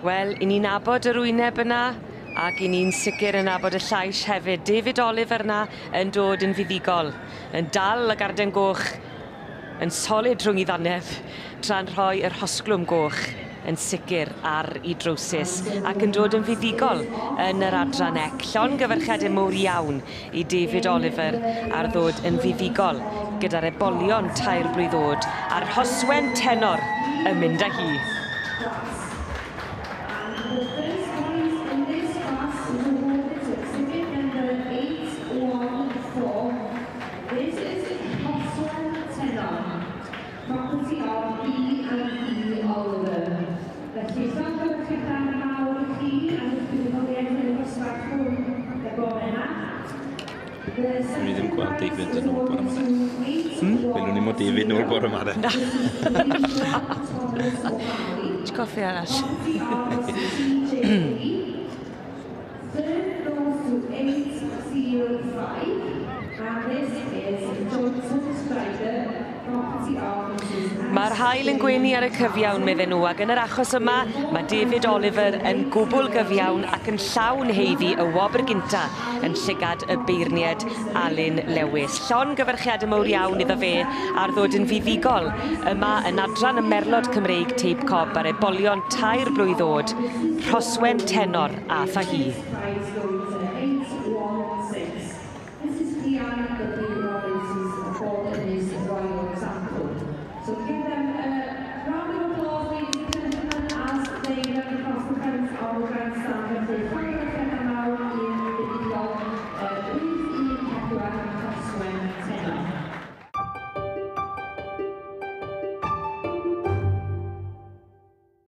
Wel, i ni'n nabod yr wyneb yna, ac i ni'n sicr yn nabod y llais hefyd. David Oliver yna yn dod yn fuddigol, yn dal y garden goch, yn solid rhwng I ddannedd, tra'n rhoi yr hosglwm goch yn sicr ar I drowsus, ac yn dod yn fuddigol yn yr adran ec. Llongyfarchiadau mowr iawn I David Oliver ar ddod yn fuddigol gyda'r ebolion tair blwydd o'd, a'r hoswen tenor yn mynd â hi. Dwi ddim gweld David yn ôl bore yma. Belwn ni mo David yn ôl bore yma. Ti'n goffi arall? Mae'r haul yn gwenu ar y cyfiawn, medden nhw, ac yn yr achos yma, mae David Oliver yn gwbl gyfiawn ac yn llawn heiddi y wobr gynta yn llygad y beirniad Alun Lewis. Llongyfarchiadau mowr iawn iddo fe ar ddod yn fuddigol yma yn adran y Merlod Cymreig Tape Cob ar ebolion tair blwydd o'd, rhoswen tenor a tha hi.